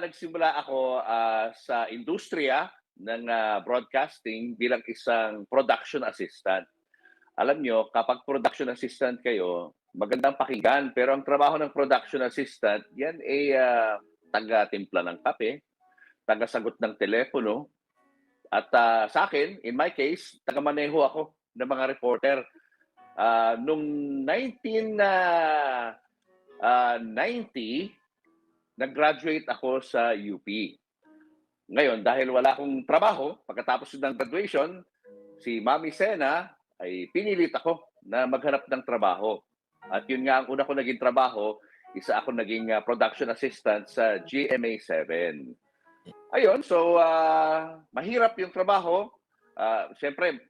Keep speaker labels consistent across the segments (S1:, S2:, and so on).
S1: nagsimula ako sa industriya ng broadcasting bilang isang production assistant. Alam nyo, kapag production assistant kayo, magandang pakinggan. Pero ang trabaho ng production assistant, yan ay taga-timpla ng kape, taga-sagot ng telepono. At sa akin, in my case, taga-maneho ako ng mga reporter. Noong 1990, nag-graduate ako sa UP. Ngayon, dahil wala akong trabaho, pagkatapos ng graduation, si Mami Sena ay pinilit ako na maghanap ng trabaho. At yun nga ang una ko naging trabaho, isa ako naging production assistant sa GMA7. Ayun, so mahirap yung trabaho. Siyempre,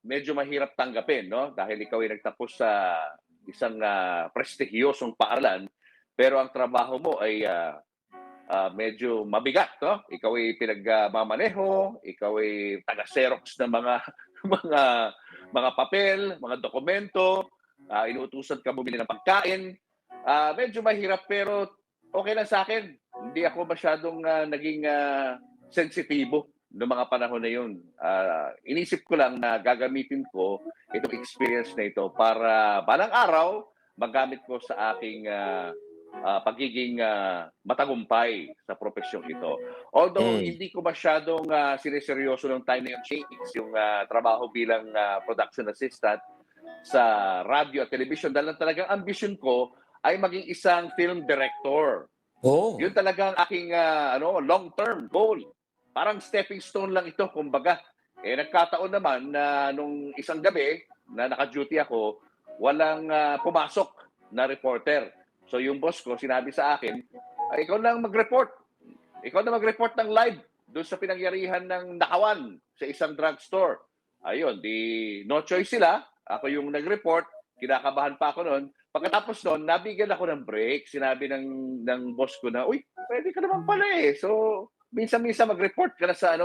S1: medyo mahirap tanggapin, no? Dahil ikaw ay nagtapos sa isang prestigyosong paaralan, pero ang trabaho mo ay medyo mabigat, no? Ikaw ay pinagmamaneho, ikaw ay taga-xerox ng mga mga mga papel, mga dokumento, inuutusan ka bumili ng pagkain. Medyo mahirap pero okay lang sa akin. Hindi ako masyadong naging sensitibo noong mga panahon na yun. Inisip ko lang na gagamitin ko itong experience na ito para balang araw magamit ko sa aking pagiging matagumpay sa profesyong ito. Although hindi ko masyadong sineseryoso ng time na yung yung trabaho bilang production assistant sa radio at television dahil talagang ambition ko ay maging isang film director.
S2: Oh.
S1: Yun talagang aking long-term goal. Parang stepping stone lang ito, kumbaga. Nagkataon naman na nung isang gabi na naka-duty ako, walang pumasok na reporter. So yung boss ko, sinabi sa akin, ikaw na mag-report. Ikaw na mag-report ng live doon sa pinangyarihan ng nakawan sa isang drugstore. Ayun, no choice sila. Ako yung nag-report. Kinakabahan pa ako noon. Pagkatapos noon, nabigyan ako ng break. Sinabi ng boss ko na, uy, pwede ka naman pala eh. So, minsan-minsan mag-report ka na sa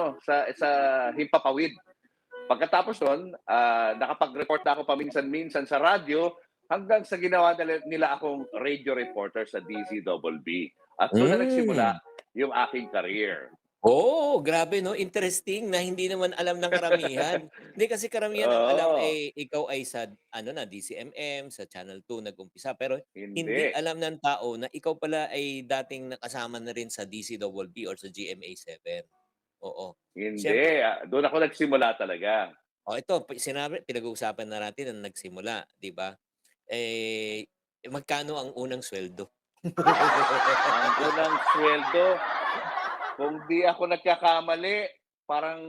S1: Himpapawid. Pagkatapos noon, nakapag-report na ako paminsan-minsan sa radyo hanggang sa ginawa nila akong radio reporter sa DZBB. At doon na nagsimula yung aking career.
S2: Oh, grabe no, interesting na hindi naman alam ng karamihan. Hindi kasi karamihan ang alam ay ikaw ay sa DCMM, sa Channel 2 nag-umpisa pero hindi
S1: Hindi.
S2: alam ng tao na ikaw pala ay dating nakasama na rin sa DCBB or sa GMA7. Oo.
S1: Hindi.
S2: Siyempre,
S1: Doon ako nagsimula talaga.
S2: ito sinabi pinag-uusapan na natin na nagsimula, 'di ba? Magkano ang unang sweldo?
S1: Ang unang sweldo, kung di ako nagkakamali, parang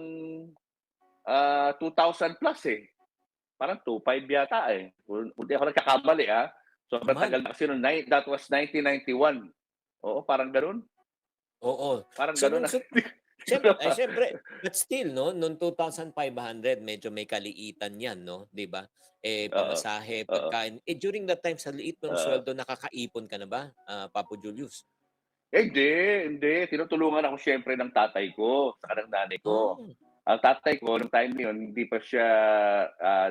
S1: 2,000 plus eh. Parang 2,500 yata eh. Kung di ako nagkakamali So matagal na kasi that was 1991. Oo, parang ganun.
S2: Oo.
S1: Parang
S2: So,
S1: ganun.
S2: siyempre, but still, no, noong 2,500, medyo may kaliitan yan, no, di ba?
S1: Oo.
S2: Pamasahe,
S1: Oo.
S2: pagkain. During that time, sa liit ng
S1: Oo.
S2: sweldo, nakakaipon ka na ba, Papo Julius?
S1: Hindi. Tinutulungan ako siyempre ng tatay ko, saka ng nanay ko.
S2: Oh.
S1: Ang tatay ko, nung time na yun, hindi pa siya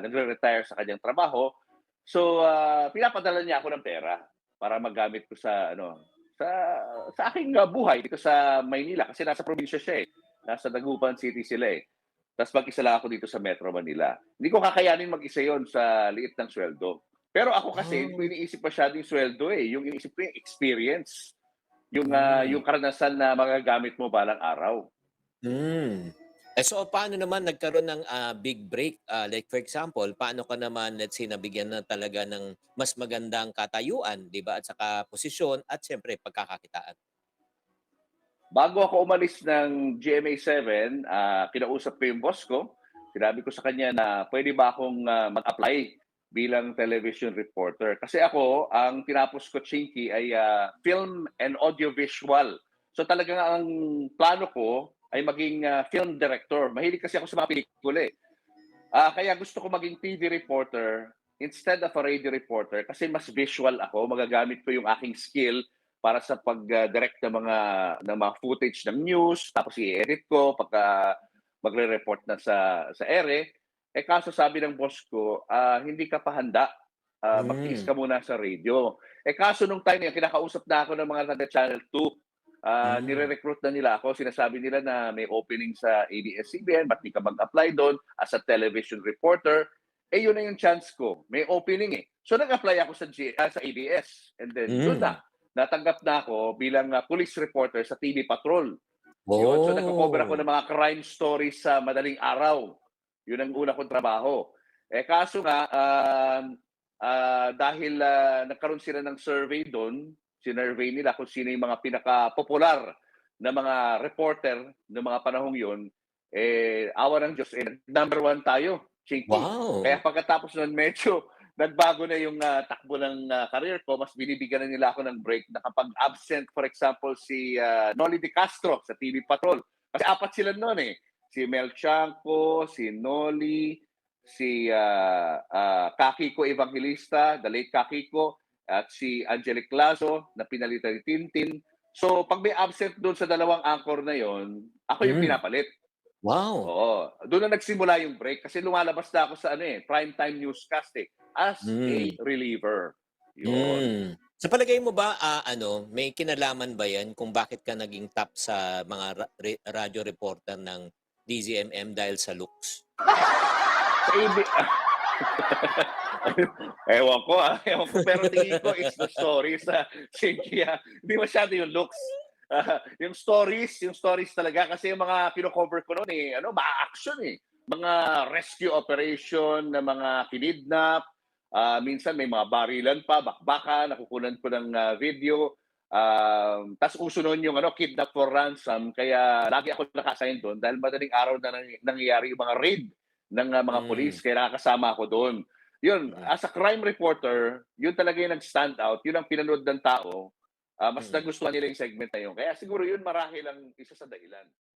S1: nagre-retire sa kanyang trabaho. So, pinapadala niya ako ng pera para magamit ko sa sa aking buhay dito sa Maynila kasi nasa probinsya siya eh. Nasa Dagupan City sila eh. Tapos mag-isa lang ako dito sa Metro Manila. Hindi ko kakayanin mag-isa yon sa liit ng sweldo. Pero ako kasi, hindi ko iniisip masyado yung sweldo eh. Yung iniisip ko yung experience. Yung karanasan na magagamit mo balang araw.
S2: So, paano naman nagkaroon ng big break? Like for example, paano ka naman, let's say, nabigyan na talaga ng mas magandang katayuan, di ba? At saka posisyon at siyempre pagkakakitaan.
S1: Bago ako umalis ng GMA7, kinausap ko yung boss ko. Sinabi ko sa kanya na pwede ba akong mag-apply bilang television reporter. Kasi ako, ang tinapos ko, Chinky, ay film and audiovisual. So talagang ang plano ko ay maging film director. Mahilig kasi ako sa mga pelikula eh. Kaya gusto ko maging TV reporter instead of a radio reporter kasi mas visual ako. Magagamit ko yung aking skill para sa pag-direct ng mga footage ng news, tapos i-edit ko pagka magre-report na sa ere. Kaso sabi ng boss ko, hindi ka pa handa. Magtiis ka muna sa radio. Kaso nung time na kinakausap na ako ng mga taga Channel 2.
S2: Hmm.
S1: nire-recruit na nila ako. Sinasabi nila na may opening sa ABS-CBN, ba't di ka mag-apply doon as a television reporter? Eh, yun na yung chance ko. May opening eh. So, nag-apply ako sa ABS. And then, doon
S2: Hmm.
S1: na. Natanggap na ako bilang police reporter sa TV Patrol. Yun. So, nagko-cover ako
S2: Oh.
S1: ng mga crime stories sa madaling araw. Yun ang una kong trabaho. Eh, kaso nga, dahil nagkaroon sila ng survey doon, sinurvey nila kung sino yung mga pinaka-popular na mga reporter ng mga panahong yun, eh, awa ng Diyos, eh, number one tayo, Chinky. Kaya
S2: Wow.
S1: pagkatapos nun, medyo nagbago na yung takbo ng career ko. Mas binibigyan na nila ako ng break na kapag absent, for example, si Noli De Castro sa TV Patrol. Kasi apat sila noon eh. Si Mel Chanco, si Noli, si Kakiko Evangelista, the late Kakiko, at si Angelic Lazo na pinalitan ni Tintin. So, pag may absent doon sa dalawang anchor na yon, ako yung
S2: Hmm.
S1: pinapalit.
S2: Wow.
S1: Oo. Doon na nagsimula yung break kasi lumalabas na ako sa primetime newscast as a
S2: Hmm.
S1: reliever. Yun.
S2: Hmm. Sa palagay mo ba, may kinalaman ba 'yan kung bakit ka naging top sa mga radyo reporter ng DZMM dahil sa looks?
S1: Sa ewan ko, ewan ko. Pero tingin ko it's the stories, Cynthia. Hindi masyado yung looks. Yung stories talaga kasi yung mga kino-cover ko noon ma-action eh. Mga rescue operation na mga kinidnap, minsan may mga barilan pa, bakbakan, nakukunan ko ng video. Tas uso noon yung kidnap for ransom, kaya lagi ako naka-assign doon dahil madaling araw na nangyayari yung mga raid ng mga
S2: Hmm.
S1: police, kaya nakakasama ako doon. Yun,
S2: Mm.
S1: as a crime reporter, yun talaga yung nag-stand out, yun ang pinanood ng tao, mas
S2: Mm.
S1: nagustuhan nila yung segment na yun. Kaya siguro yun marahil ang isa sa dahilan.